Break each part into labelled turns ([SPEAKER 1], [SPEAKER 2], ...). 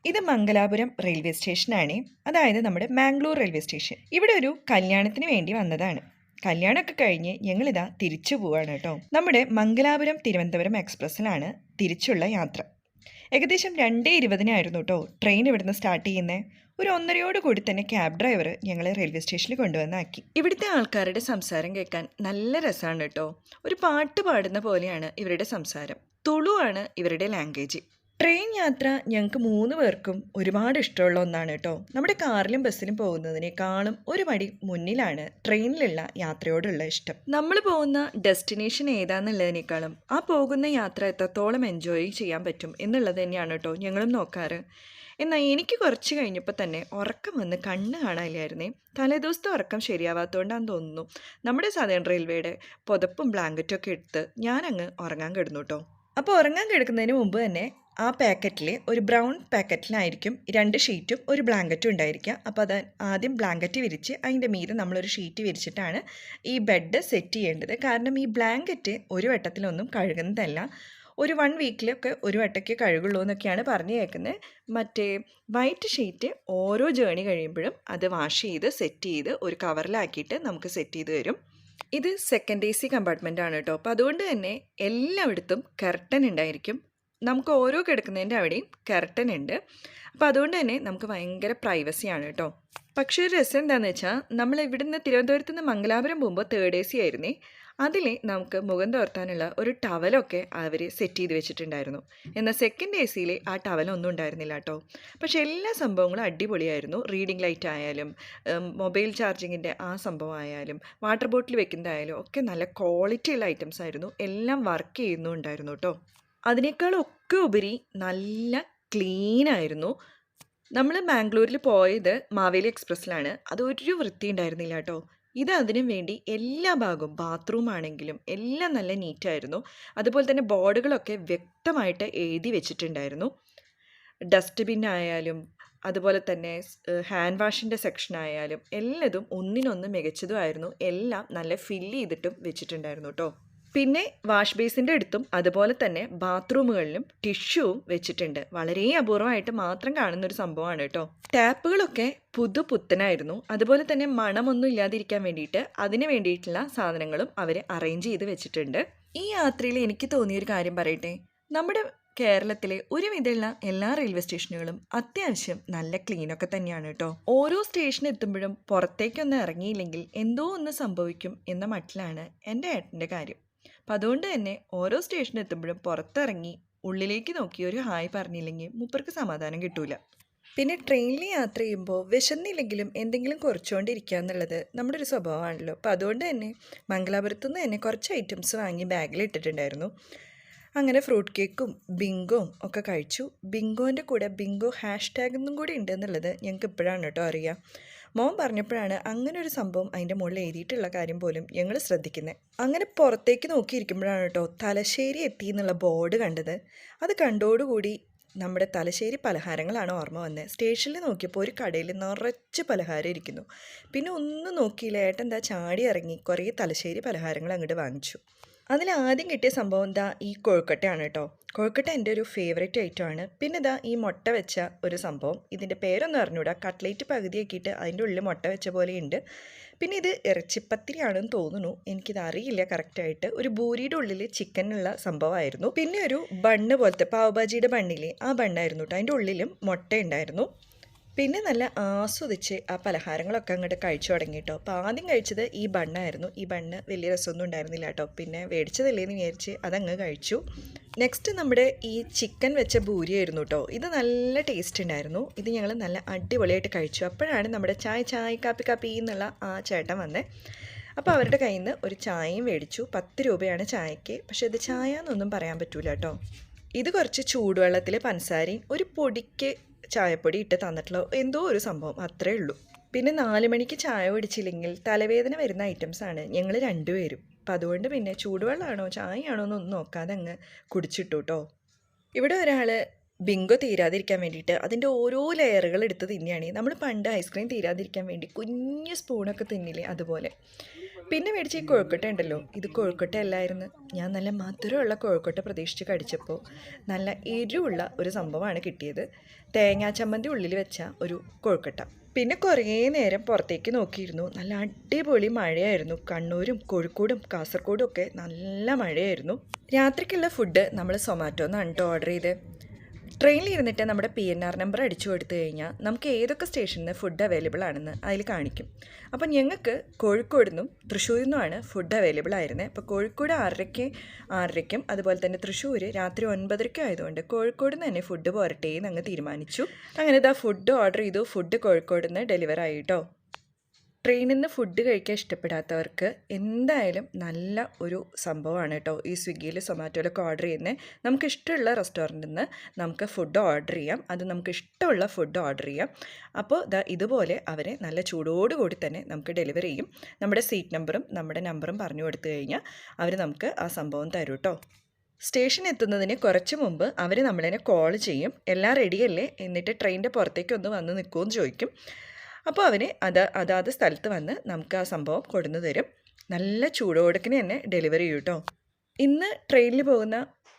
[SPEAKER 1] ഇത് മംഗലാപുരം റെയിൽവേ സ്റ്റേഷനാണ്. അതായത് നമ്മുടെ മാംഗ്ലൂർ റെയിൽവേ സ്റ്റേഷൻ. ഇവിടെ ഒരു കല്യാണത്തിന് വേണ്ടി വന്നതാണ്. കല്യാണമൊക്കെ കഴിഞ്ഞ് ഞങ്ങളിതാ തിരിച്ചു പോവാണ് കേട്ടോ. നമ്മുടെ മംഗലാപുരം തിരുവനന്തപുരം എക്സ്പ്രസ്സിലാണ് തിരിച്ചുള്ള യാത്ര. ഏകദേശം 2:20 കേട്ടോ ട്രെയിൻ ഇവിടുന്ന് സ്റ്റാർട്ട് ചെയ്യുന്നത്. ഒരു 1:30 കൂടി തന്നെ ക്യാബ് ഡ്രൈവർ ഞങ്ങളെ റെയിൽവേ സ്റ്റേഷനിൽ കൊണ്ടുവന്നാക്കി. ഇവിടുത്തെ ആൾക്കാരുടെ സംസാരം കേൾക്കാൻ നല്ല രസമാണ് കേട്ടോ. ഒരു പാട്ട് പാടുന്ന പോലെയാണ് ഇവരുടെ സംസാരം. തുളു ആണ് ഇവരുടെ ലാംഗ്വേജ്. ട്രെയിൻ യാത്ര ഞങ്ങൾക്ക് 3 പേർക്കും ഒരുപാട് ഇഷ്ടമുള്ള ഒന്നാണ് കേട്ടോ. നമ്മുടെ കാറിലും ബസ്സിലും പോകുന്നതിനേക്കാളും ഒരു പടി മുന്നിലാണ് ട്രെയിനിലുള്ള യാത്രയോടുള്ള ഇഷ്ടം. നമ്മൾ പോകുന്ന ഡെസ്റ്റിനേഷൻ ഏതാന്നുള്ളതിനേക്കാളും ആ പോകുന്ന യാത്ര എത്രത്തോളം എൻജോയ് ചെയ്യാൻ പറ്റും എന്നുള്ളത് തന്നെയാണ് കേട്ടോ ഞങ്ങളും നോക്കാറ്. എന്നാൽ എനിക്ക് കുറച്ച് കഴിഞ്ഞപ്പോൾ തന്നെ ഉറക്കം വന്ന് കണ്ണ് കാണാനില്ലായിരുന്നേ. തലേദിവസത്തെ ഉറക്കം ശരിയാവാത്തതുകൊണ്ടാണെന്ന് തോന്നുന്നു. നമ്മുടെ സദേൺ റെയിൽവേയുടെ പുതപ്പും ബ്ലാങ്കറ്റും ഒക്കെ എടുത്ത് ഞാനങ്ങ് ഉറങ്ങാൻ കിടന്നു കേട്ടോ. അപ്പോൾ ഉറങ്ങാൻ കിടക്കുന്നതിന് മുമ്പ് തന്നെ ആ പാക്കറ്റിൽ ഒരു ബ്രൗൺ പാക്കറ്റിലായിരിക്കും 2 ഷീറ്റും ഒരു ബ്ലാങ്കറ്റും ഉണ്ടായിരിക്കുക. അപ്പോൾ അത് ആദ്യം ബ്ലാങ്കറ്റ് വിരിച്ച് അതിൻ്റെ മീതെ നമ്മളൊരു ഷീറ്റ് വിരിച്ചിട്ടാണ് ഈ ബെഡ് സെറ്റ് ചെയ്യേണ്ടത്. കാരണം ഈ ബ്ലാങ്കറ്റ് ഒരു വട്ടത്തിലൊന്നും കഴുകുന്നതല്ല. ഒരു 1 വീക്കിലൊക്കെ ഒരു വട്ടയ്ക്ക് കഴുകുള്ളൂ എന്നൊക്കെയാണ് പറഞ്ഞു കേൾക്കുന്നത്. മറ്റേ വൈറ്റ് ഷീറ്റ് ഓരോ ജേണി കഴിയുമ്പോഴും അത് വാഷ് ചെയ്ത് സെറ്റ് ചെയ്ത് ഒരു കവറിലാക്കിയിട്ട് നമുക്ക് സെറ്റ് ചെയ്ത് തരും. ഇത് സെക്കൻഡ് AC കമ്പാർട്ട്മെൻ്റ് ആണ് കേട്ടോ. അപ്പോൾ അതുകൊണ്ട് തന്നെ എല്ലായിടത്തും കർട്ടൻ ഉണ്ടായിരിക്കും. നമുക്ക് ഓരോ കിടക്കുന്നതിൻ്റെ അവിടെയും കർട്ടൻ ഉണ്ട്. അപ്പോൾ അതുകൊണ്ട് തന്നെ നമുക്ക് ഭയങ്കര പ്രൈവസിയാണ് കേട്ടോ. പക്ഷേ ഒരു രസം എന്താണെന്ന് വെച്ചാൽ നമ്മൾ ഇവിടുന്ന് തിരുവനന്തപുരത്ത് നിന്ന് മംഗലാപുരം പോകുമ്പോൾ 3rd AC ആയിരുന്നേ. അതിൽ നമുക്ക് മുഖം തോർത്താനുള്ള ഒരു ടവലൊക്കെ അവർ സെറ്റ് ചെയ്ത് വെച്ചിട്ടുണ്ടായിരുന്നു. എന്നാൽ സെക്കൻഡ് ACയിൽ ആ ടവലൊന്നും ഉണ്ടായിരുന്നില്ല കേട്ടോ. പക്ഷേ എല്ലാ സംഭവങ്ങളും അടിപൊളിയായിരുന്നു. റീഡിംഗ് ലൈറ്റ് ആയാലും മൊബൈൽ ചാർജിങ്ങിൻ്റെ ആ സംഭവം ആയാലും വാട്ടർ ബോട്ടിൽ വെക്കുന്നതായാലും ഒക്കെ നല്ല ക്വാളിറ്റിയുള്ള ഐറ്റംസ് ആയിരുന്നു. എല്ലാം വർക്ക് ചെയ്യുന്നുണ്ടായിരുന്നു കേട്ടോ. അതിനേക്കാളൊക്കെ ഉപരി നല്ല ക്ലീനായിരുന്നു. നമ്മൾ മാംഗ്ലൂരിൽ പോയത് മാവേലി എക്സ്പ്രസ്സിലാണ്. അതൊരു വൃത്തി ഉണ്ടായിരുന്നില്ല കേട്ടോ. ഇത് അതിനു വേണ്ടി എല്ലാ ഭാഗവും ബാത്റൂം ആണെങ്കിലും എല്ലാം നല്ല നീറ്റായിരുന്നു. അതുപോലെ തന്നെ ബോർഡുകളൊക്കെ വ്യക്തമായിട്ട് എഴുതി വെച്ചിട്ടുണ്ടായിരുന്നു. ഡസ്റ്റ്ബിൻ ആയാലും അതുപോലെ തന്നെ ഹാൻഡ് വാഷിൻ്റെ സെക്ഷൻ ആയാലും എല്ലാതും ഒന്നിനൊന്ന് മികച്ചതുമായിരുന്നു. എല്ലാം നല്ല ഫില്ല് ചെയ്തിട്ടും വെച്ചിട്ടുണ്ടായിരുന്നു കേട്ടോ. പിന്നെ വാഷ് ബേസിൻ്റെ അടുത്തും അതുപോലെ തന്നെ ബാത്റൂമുകളിലും ടിഷ്യൂവും വെച്ചിട്ടുണ്ട്. വളരെ അപൂർവമായിട്ട് മാത്രം കാണുന്നൊരു സംഭവമാണ് കേട്ടോ. ടാപ്പുകളൊക്കെ പുത്തനായിരുന്നു. അതുപോലെ തന്നെ മണമൊന്നും ഇല്ലാതിരിക്കാൻ വേണ്ടിയിട്ട് അതിന് വേണ്ടിയിട്ടുള്ള സാധനങ്ങളും അവർ അറേഞ്ച് ചെയ്ത് വെച്ചിട്ടുണ്ട്. ഈ യാത്രയിൽ എനിക്ക് തോന്നിയൊരു കാര്യം പറയട്ടെ. നമ്മുടെ കേരളത്തിലെ ഒരുവിധമുള്ള എല്ലാ റെയിൽവേ സ്റ്റേഷനുകളും അത്യാവശ്യം നല്ല ക്ലീനൊക്കെ തന്നെയാണ് കേട്ടോ. ഓരോ സ്റ്റേഷൻ എത്തുമ്പോഴും പുറത്തേക്കൊന്നും ഇറങ്ങിയില്ലെങ്കിൽ എന്തോ ഒന്ന് സംഭവിക്കും എന്ന മട്ടിലാണ് എൻ്റെ ഏട്ടൻ്റെ കാര്യം. അപ്പം അതുകൊണ്ട് തന്നെ ഓരോ സ്റ്റേഷൻ എത്തുമ്പോഴും പുറത്തിറങ്ങി ഉള്ളിലേക്ക് നോക്കി ഒരു ഹായ് പറഞ്ഞില്ലെങ്കിൽ മൂപ്പർക്ക് സമാധാനം കിട്ടൂല. പിന്നെ ട്രെയിനിൽ യാത്ര ചെയ്യുമ്പോൾ വിശന്നില്ലെങ്കിലും എന്തെങ്കിലും കുറച്ചുകൊണ്ടിരിക്കുക എന്നുള്ളത് നമ്മുടെ ഒരു സ്വഭാവമാണല്ലോ. അപ്പോൾ അതുകൊണ്ട് തന്നെ മംഗലാപുരത്തു നിന്ന് തന്നെ കുറച്ച് ഐറ്റംസ് വാങ്ങി ബാഗിൽ ഇട്ടിട്ടുണ്ടായിരുന്നു. അങ്ങനെ ഫ്രൂട്ട് കേക്കും ബിങ്കോയും ഒക്കെ കഴിച്ചു. ബിങ്കോൻ്റെ കൂടെ ബിങ്കോ #എന്നും കൂടി ഉണ്ട് എന്നുള്ളത് ഞങ്ങൾക്ക് ഇപ്പോഴാണ് കേട്ടോ അറിയാം. മോൻ പറഞ്ഞപ്പോഴാണ് അങ്ങനെ ഒരു സംഭവം അതിൻ്റെ മുകളിൽ എഴുതിയിട്ടുള്ള കാര്യം പോലും ഞങ്ങൾ ശ്രദ്ധിക്കുന്നത്. അങ്ങനെ പുറത്തേക്ക് നോക്കിയിരിക്കുമ്പോഴാണ് കേട്ടോ തലശ്ശേരി എത്തി എന്നുള്ള ബോർഡ് കണ്ടത്. അത് കണ്ടോടുകൂടി നമ്മുടെ തലശ്ശേരി പലഹാരങ്ങളാണ് ഓർമ്മ വന്നത്. സ്റ്റേഷനിൽ നോക്കിയപ്പോൾ ഒരു കടയിൽ നിറച്ച് പലഹാരം ഇരിക്കുന്നു. പിന്നെ ഒന്നും നോക്കിയില്ല, ഏട്ടൻ എന്താ ചാടി ഇറങ്ങി കുറേ തലശ്ശേരി പലഹാരങ്ങൾ അങ്ങോട്ട് വാങ്ങിച്ചു. അതിൽ ആദ്യം കിട്ടിയ സംഭവം എന്താ ഈ കൊഴുക്കട്ടയാണ് കേട്ടോ. കൊഴുക്കട്ട എൻ്റെ ഒരു ഫേവറേറ്റ് ഐറ്റമാണ്. പിന്നെ ഇതാ ഈ മുട്ട വെച്ച ഒരു സംഭവം. ഇതിൻ്റെ പേരൊന്നും അറിഞ്ഞൂടാ. കട്ട്ലേറ്റ് പകുതിയാക്കിയിട്ട് അതിൻ്റെ ഉള്ളിൽ മുട്ട വെച്ച പോലെയുണ്ട്. പിന്നെ ഇത് ഇറച്ചിപ്പത്തിരിയാണെന്ന് തോന്നുന്നു, എനിക്കിത് അറിയില്ല കറക്റ്റായിട്ട്. ഒരു ബൂരിയുടെ ഉള്ളിൽ ചിക്കനുള്ള സംഭവമായിരുന്നു. പിന്നെ ഒരു ബണ്ണ് പോലത്തെ പാവഭാജിയുടെ ബണ്ണില്ലേ, ആ ബണ്ണായിരുന്നു കേട്ടോ. അതിൻ്റെ ഉള്ളിലും മുട്ട ഉണ്ടായിരുന്നു. പിന്നെ നല്ല ആസ്വദിച്ച് ആ പലഹാരങ്ങളൊക്കെ അങ്ങോട്ട് കഴിച്ചു തുടങ്ങി കേട്ടോ. അപ്പോൾ ആദ്യം കഴിച്ചത് ഈ ബണ്ണായിരുന്നു. ഈ ബണ്ണ് വലിയ രസമൊന്നും ഉണ്ടായിരുന്നില്ല കേട്ടോ. പിന്നെ മേടിച്ചതല്ലേന്ന് വിചാരിച്ച് അതങ്ങ് കഴിച്ചു. നെക്സ്റ്റ് നമ്മുടെ ഈ ചിക്കൻ വെച്ച ബൂരിയായിരുന്നു കേട്ടോ. ഇത് നല്ല ടേസ്റ്റ് ഉണ്ടായിരുന്നു. ഇത് ഞങ്ങൾ നല്ല അടിപൊളിയായിട്ട് കഴിച്ചു. അപ്പോഴാണ് നമ്മുടെ ചായ കാപ്പി എന്നുള്ള ആ ചേട്ടൻ വന്നത്. അപ്പോൾ അവരുടെ കയ്യിൽ നിന്ന് ഒരു ചായയും മേടിച്ചു. 10 രൂപയാണ് ചായക്ക്. പക്ഷേ ഇത് ചായ എന്നൊന്നും പറയാൻ പറ്റൂല കേട്ടോ. ഇത് കുറച്ച് ചൂടുവെള്ളത്തിൽ പഞ്ചസാരയും ഒരു പൊടിക്ക് ചായപ്പൊടി ഇട്ട് തന്നിട്ടുള്ള എന്തോ ഒരു സംഭവം, അത്രേ ഉള്ളൂ. പിന്നെ 4 മണിക്ക് ചായ കുടിച്ചില്ലെങ്കിൽ തലവേദന വരുന്ന ഐറ്റംസാണ് ഞങ്ങൾ 2 പേരും. അപ്പം അതുകൊണ്ട് പിന്നെ ചൂടുവെള്ളമാണോ ചായയാണോ എന്നൊന്നും നോക്കാതെ അങ്ങ് കുടിച്ചിട്ടു കേട്ടോ. ഇവിടെ ഒരാൾ ബിങ്കോ തീരാതിരിക്കാൻ വേണ്ടിയിട്ട് അതിൻ്റെ ഓരോ ലെയറുകൾ എടുത്ത് തിന്നുകയാണെങ്കിൽ നമ്മൾ പണ്ട് ഐസ്ക്രീം തീരാതിരിക്കാൻ വേണ്ടി കുഞ്ഞ് സ്പൂണൊക്കെ തിന്നില്ലേ അതുപോലെ. പിന്നെ മേടിച്ച ഈ കൊഴുക്കട്ട ഉണ്ടല്ലോ, ഇത് കൊഴുക്കട്ട അല്ലായിരുന്നു. ഞാൻ നല്ല മധുരമുള്ള കൊഴുക്കട്ട പ്രതീക്ഷിച്ച് കടിച്ചപ്പോൾ നല്ല എരിവുള്ള ഒരു സംഭവമാണ് കിട്ടിയത്. തേങ്ങാ ചമ്മന്തി ഉള്ളിൽ വെച്ച ഒരു കൊഴുക്കട്ട. പിന്നെ കുറേ നേരം പുറത്തേക്ക് നോക്കിയിരുന്നു. നല്ല അടിപൊളി മഴയായിരുന്നു. കണ്ണൂരും കോഴിക്കോടും കാസർഗോഡും ഒക്കെ നല്ല മഴയായിരുന്നു. രാത്രിക്കുള്ള ഫുഡ് നമ്മൾ സൊമാറ്റോന്നാണ് കേട്ടോ ഓർഡർ ചെയ്ത്. ട്രെയിനിൽ ഇരുന്നിട്ട് നമ്മുടെ PNR നമ്പർ അടിച്ചു കൊടുത്തു കഴിഞ്ഞാൽ നമുക്ക് ഏതൊക്കെ സ്റ്റേഷനിൽ ഫുഡ് അവൈലബിൾ ആണെന്ന് അതിൽ കാണിക്കും. അപ്പം ഞങ്ങൾക്ക് കോഴിക്കോട് നിന്നും തൃശ്ശൂരിൽ നിന്നുമാണ് ഫുഡ് അവൈലബിൾ ആയിരുന്നത്. അപ്പോൾ കോഴിക്കോട് 6:30ക്കും അതുപോലെ തന്നെ തൃശ്ശൂർ രാത്രി 9:30ക്കും ആയതുകൊണ്ട് കോഴിക്കോട് നിന്ന് തന്നെ ഫുഡ് പോരട്ടെ എന്ന് അങ്ങ് തീരുമാനിച്ചു. അങ്ങനെ ഇതാ ഫുഡ് ഓർഡർ ചെയ്തു. ഫുഡ് കോഴിക്കോട് നിന്ന് ഡെലിവർ ആയി കേട്ടോ. ട്രെയിനിൽ നിന്ന് ഫുഡ് കഴിക്കാൻ ഇഷ്ടപ്പെടാത്തവർക്ക് എന്തായാലും നല്ല ഒരു സംഭവമാണ് കേട്ടോ ഈ സ്വിഗ്ഗിയിൽ സൊമാറ്റോയിലൊക്കെ ഓർഡർ ചെയ്യുന്നത്. നമുക്ക് ഇഷ്ടമുള്ള റെസ്റ്റോറൻറ്റിൽ നിന്ന് നമുക്ക് ഫുഡ് ഓർഡർ ചെയ്യാം. അത് നമുക്ക് ഇഷ്ടമുള്ള ഫുഡ് ഓർഡർ ചെയ്യാം. അപ്പോൾ ഇതുപോലെ അവരെ നല്ല ചൂടോടുകൂടി തന്നെ നമുക്ക് ഡെലിവറി ചെയ്യും. നമ്മുടെ സീറ്റ് നമ്പറും നമ്മുടെ നമ്പറും പറഞ്ഞു കൊടുത്തു കഴിഞ്ഞാൽ അവർ നമുക്ക് ആ സംഭവം തരും കേട്ടോ. സ്റ്റേഷൻ എത്തുന്നതിന് കുറച്ച് മുമ്പ് അവർ നമ്മളതിനെ കോൾ ചെയ്യും. എല്ലാം റെഡിയല്ലേ, എന്നിട്ട് ട്രെയിനിൻ്റെ പുറത്തേക്ക് ഒന്ന് വന്ന് നിൽക്കുമെന്ന് ചോദിക്കും. അപ്പോൾ അവർ അതാത് സ്ഥലത്ത് വന്ന് നമുക്ക് ആ സംഭവം കൊണ്ടുവന്ന് തരും. നല്ല ചൂടോടക്കിന് തന്നെ ഡെലിവറി ചെയ്യും കേട്ടോ. ഇന്ന് ട്രെയിനിൽ പോകുന്ന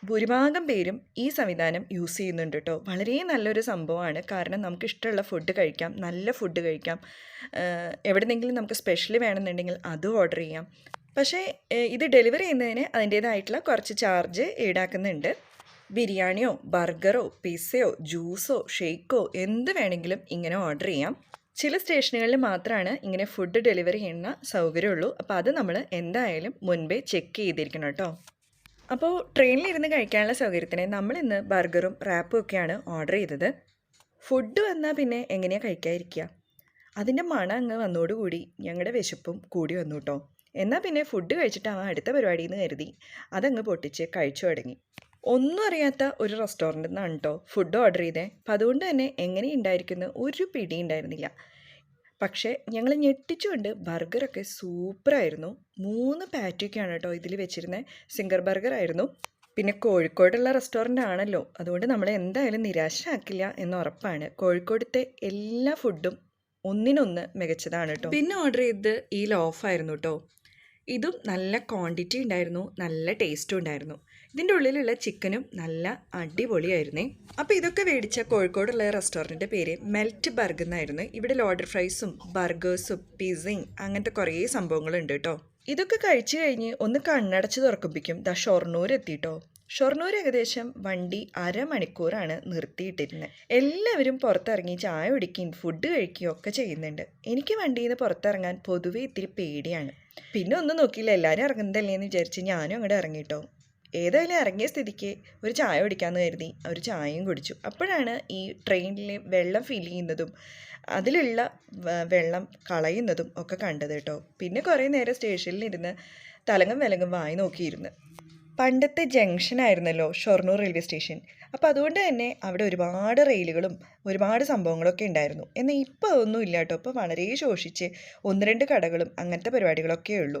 [SPEAKER 1] ഭൂരിഭാഗം പേരും ഈ സംവിധാനം യൂസ് ചെയ്യുന്നുണ്ട് കേട്ടോ. വളരെ നല്ലൊരു സംഭവമാണ്. കാരണം നമുക്ക് ഇഷ്ടമുള്ള ഫുഡ് കഴിക്കാം, നല്ല ഫുഡ് കഴിക്കാം. എവിടെന്നെങ്കിലും നമുക്ക് സ്പെഷ്യലി വേണമെന്നുണ്ടെങ്കിൽ അത് ഓർഡർ ചെയ്യാം. പക്ഷേ ഇത് ഡെലിവറി ചെയ്യുന്നതിന് അതിൻ്റേതായിട്ടുള്ള കുറച്ച് ചാർജ് ഈടാക്കുന്നുണ്ട്. ബിരിയാണിയോ ബർഗറോ പിസ്സയോ ജ്യൂസോ ഷേക്കോ എന്ത് വേണമെങ്കിലും ഇങ്ങനെ ഓർഡർ ചെയ്യാം. ചില സ്റ്റേഷനുകളിൽ മാത്രമാണ് ഇങ്ങനെ ഫുഡ് ഡെലിവറി ചെയ്യുന്ന സൗകര്യമുള്ളൂ. അപ്പോൾ അത് നമ്മൾ എന്തായാലും മുൻപേ ചെക്ക് ചെയ്തിരിക്കണം കേട്ടോ. അപ്പോൾ ട്രെയിനിലിരുന്ന് കഴിക്കാനുള്ള സൗകര്യത്തിന് നമ്മളിന്ന് ബർഗറും റാപ്പും ഒക്കെയാണ് ഓർഡർ ചെയ്തത്. ഫുഡ് വന്നാൽ പിന്നെ എങ്ങനെയാണ് കഴിക്കാതിരിക്കുക? അതിൻ്റെ മണം അങ്ങ് വന്നോടുകൂടി ഞങ്ങളുടെ വിശപ്പും കൂടി വന്നു കേട്ടോ. എന്നാൽ പിന്നെ ഫുഡ് കഴിച്ചിട്ടാവാം അടുത്ത പരിപാടിയെന്ന് കരുതി അതങ്ങ് പൊട്ടിച്ച് കഴിച്ചു തുടങ്ങി. ഒന്നും അറിയാത്ത ഒരു റെസ്റ്റോറൻറ്റിൽ നിന്നാണ് കേട്ടോ ഫുഡ് ഓർഡർ ചെയ്തത്. അപ്പം അതുകൊണ്ട് തന്നെ എങ്ങനെയുണ്ടായിരിക്കുന്ന ഒരു പിടി ഉണ്ടായിരുന്നില്ല. പക്ഷേ ഞങ്ങൾ ഞെട്ടിച്ചുകൊണ്ട് ബർഗറൊക്കെ സൂപ്പറായിരുന്നു. 3 പാറ്റിയൊക്കെയാണ് കേട്ടോ ഇതിൽ വെച്ചിരുന്നത്. സിംഗർ ബർഗർ ആയിരുന്നു. പിന്നെ കോഴിക്കോടുള്ള റെസ്റ്റോറൻ്റ് ആണല്ലോ, അതുകൊണ്ട് നമ്മളെ എന്തായാലും നിരാശരാക്കില്ല എന്ന് ഉറപ്പാണ്. കോഴിക്കോടത്തെ എല്ലാ ഫുഡും ഒന്നിനൊന്ന് മികച്ചതാണ് കേട്ടോ. പിന്നെ ഓർഡർ ചെയ്തത് ഈ ലോഫായിരുന്നു കേട്ടോ. ഇതും നല്ല ക്വാണ്ടിറ്റി ഉണ്ടായിരുന്നു, നല്ല ടേസ്റ്റും ഉണ്ടായിരുന്നു. ഇതിൻ്റെ ഉള്ളിലുള്ള ചിക്കനും നല്ല അടിപൊളിയായിരുന്നേ. അപ്പോൾ ഇതൊക്കെ മേടിച്ച കോഴിക്കോടുള്ള റെസ്റ്റോറൻറ്റിൻ്റെ പേര് മെൽറ്റ് ബർഗ് എന്നായിരുന്നു. ഇവിടെ ലോഡർ ഫ്രൈസും ബർഗേഴ്സും പിസയും അങ്ങനത്തെ കുറേ സംഭവങ്ങളുണ്ട് കേട്ടോ. ഇതൊക്കെ കഴിച്ചു കഴിഞ്ഞ് ഒന്ന് കണ്ണടച്ച് തുറക്കുമ്പോഴേക്കും ഷൊർണൂർ എത്തിയിട്ടോ. ഷൊർണൂർ ഏകദേശം വണ്ടി അരമണിക്കൂറാണ് നിർത്തിയിട്ടിരുന്നത്. എല്ലാവരും പുറത്തിറങ്ങി ചായ കുടിക്കുകയും ഫുഡ് കഴിക്കുകയും ഒക്കെ ചെയ്യുന്നുണ്ട്. എനിക്ക് വണ്ടിയിൽ നിന്ന് പുറത്തിറങ്ങാൻ പൊതുവേ ഇത്തിരി പേടിയാണ്. പിന്നെ ഒന്നും നോക്കിയില്ല, എല്ലാവരും ഇറങ്ങുന്നതല്ലേ എന്ന് വിചാരിച്ച് ഞാനും അങ്ങോട്ട് ഇറങ്ങിട്ടോ. ഏതായാലും ഇറങ്ങിയ സ്ഥിതിക്ക് ഒരു ചായ കുടിക്കാമെന്ന് കരുതി ഒരു ചായയും കുടിച്ചു. അപ്പോഴാണ് ഈ ട്രെയിനിൽ വെള്ളം ഫിൽ ചെയ്യുന്നതും അതിലുള്ള വെള്ളം കളയുന്നതും ഒക്കെ കണ്ടത് കേട്ടോ. പിന്നെ കുറേ നേരം സ്റ്റേഷനിലിരുന്ന് തലങ്ങും വിലങ്ങും വായി നോക്കിയിരുന്നു. പണ്ടത്തെ ജംഗ്ഷനായിരുന്നല്ലോ ഷൊർണൂർ റെയിൽവേ സ്റ്റേഷൻ. അപ്പോൾ അതുകൊണ്ട് തന്നെ അവിടെ ഒരുപാട് റെയിലുകളും ഒരുപാട് സംഭവങ്ങളൊക്കെ ഉണ്ടായിരുന്നു. എന്നാൽ ഇപ്പോൾ അതൊന്നും ഇല്ല കേട്ടോ. ഇപ്പോൾ വളരെ ശോഷിച്ച് 1-2 കടകളും അങ്ങനത്തെ പരിപാടികളൊക്കെ ഉള്ളൂ.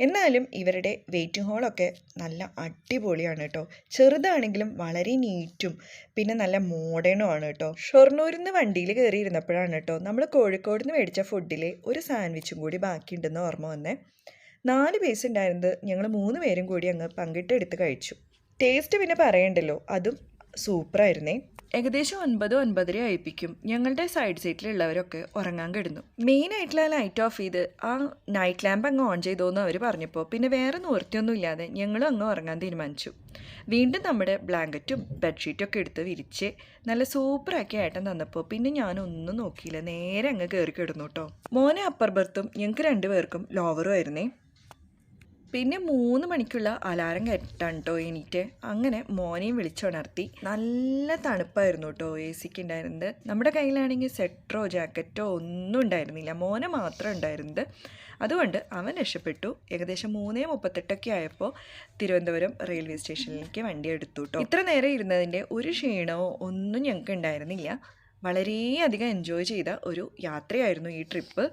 [SPEAKER 1] എന്നാലും ഇവരുടെ വെയിറ്റിംഗ് ഹാളൊക്കെ നല്ല അടിപൊളിയാണ് കേട്ടോ. ചെറുതാണെങ്കിലും വളരെ നീറ്റും പിന്നെ നല്ല മോഡേണും ആണ് കേട്ടോ. ഷൊർണൂരിൽ നിന്ന് വണ്ടിയിൽ കയറിയിരുന്നപ്പോഴാണ് കേട്ടോ നമ്മൾ കോഴിക്കോട് നിന്ന് മേടിച്ച ഫുഡിൽ ഒരു സാൻഡ്വിച്ചും കൂടി ബാക്കിയുണ്ടെന്ന് ഓർമ്മ വന്നേ. 4 പീസ് ഉണ്ടായിരുന്നത് ഞങ്ങൾ 3 പേരും കൂടി അങ്ങ് പങ്കിട്ടെടുത്ത് കഴിച്ചു. ടേസ്റ്റ് പിന്നെ പറയണ്ടല്ലോ, അതും സൂപ്പറായിരുന്നേ. ഏകദേശം 9-9:30 ആയിപ്പിക്കും ഞങ്ങളുടെ സൈഡ് സീറ്റിലുള്ളവരൊക്കെ ഉറങ്ങാൻ കിടന്നു. മെയിനായിട്ടുള്ള ലൈറ്റ് ഓഫ് ചെയ്ത് ആ നൈറ്റ് ലാമ്പ് അങ്ങ് ഓൺ ചെയ്തോന്ന് അവർ പറഞ്ഞപ്പോൾ പിന്നെ വേറെ നിവൃത്തിയൊന്നും ഇല്ലാതെ ഞങ്ങളും അങ്ങ് ഉറങ്ങാൻ തീരുമാനിച്ചു. വീണ്ടും നമ്മുടെ ബ്ലാങ്കറ്റും ബെഡ്ഷീറ്റും ഒക്കെ എടുത്ത് വിരിച്ച് നല്ല സൂപ്പറാക്കി ഏട്ടൻ തന്നപ്പോൾ പിന്നെ ഞാനൊന്നും നോക്കിയില്ല, നേരെ അങ്ങ് കയറി കിടന്നു കേട്ടോ. മോനെ അപ്പർ ബർത്തും ഞങ്ങൾക്ക് 2 പേർക്കും ലോവറും ആയിരുന്നേ. പിന്നെ 3 മണിക്കുള്ള അലാറം കേട്ടാണ് കേട്ടോ എണീറ്റ്. അങ്ങനെ മോനെയും വിളിച്ചുണർത്തി. നല്ല തണുപ്പായിരുന്നു കേട്ടോ AC ഉണ്ടായിരുന്നത്. നമ്മുടെ കയ്യിലാണെങ്കിൽ സ്വെറ്ററോ ജാക്കറ്റോ ഒന്നും ഉണ്ടായിരുന്നില്ല, മോനെ മാത്രം ഉണ്ടായിരുന്നത്. അതുകൊണ്ട് അവൻ രക്ഷപ്പെട്ടു. ഏകദേശം 3:38 ആയപ്പോൾ തിരുവനന്തപുരം റെയിൽവേ സ്റ്റേഷനിലേക്ക് വണ്ടി എടുത്തു കേട്ടോ. ഇത്ര നേരം ഇരുന്നതിൻ്റെ ഒരു ക്ഷീണമോ ഒന്നും ഞങ്ങൾക്ക് ഉണ്ടായിരുന്നില്ല. വളരെയധികം എൻജോയ് ചെയ്ത ഒരു യാത്രയായിരുന്നു ഈ ട്രിപ്പ്.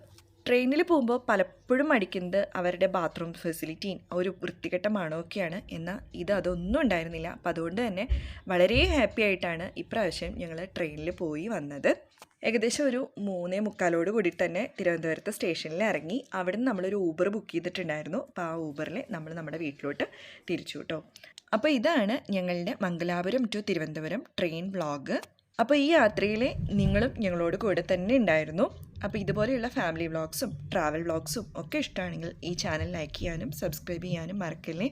[SPEAKER 1] ട്രെയിനിൽ പോകുമ്പോൾ പലപ്പോഴും മടിക്കുന്നത് അവരുടെ ബാത്റൂം ഫെസിലിറ്റിയും ഒരു വൃത്തികെട്ട മണമൊക്കെയാണ്. എന്നാൽ അതൊന്നും ഉണ്ടായിരുന്നില്ല. അപ്പോൾ അതുകൊണ്ട് തന്നെ വളരെ ഹാപ്പി ആയിട്ടാണ് ഇപ്രാവശ്യം ഞങ്ങൾ ട്രെയിനിൽ പോയി വന്നത്. ഏകദേശം ഒരു 3:45 കൂടി തന്നെ തിരുവനന്തപുരത്ത് സ്റ്റേഷനിൽ ഇറങ്ങി. അവിടെ നിന്ന് നമ്മളൊരു ഊബർ ബുക്ക് ചെയ്തിട്ടുണ്ടായിരുന്നു. അപ്പോൾ ആ ഊബറിൽ നമ്മൾ നമ്മുടെ വീട്ടിലോട്ട് തിരിച്ചു കേട്ടോ. അപ്പോൾ ഇതാണ് ഞങ്ങളുടെ Mangalapuram to Thiruvananthapuram train vlog. അപ്പോൾ ഈ യാത്രയിൽ നിങ്ങളും ഞങ്ങളോട് കൂടെ തന്നെ ഉണ്ടായിരുന്നു. അപ്പോൾ ഇതുപോലെയുള്ള ഫാമിലി വ്ളോഗ്സും ട്രാവൽ വ്ളോഗ്സും ഒക്കെ ഇഷ്ടമാണെങ്കിൽ ഈ ചാനൽ ലൈക്ക് ചെയ്യാനും സബ്സ്ക്രൈബ് ചെയ്യാനും മറക്കല്ലേ.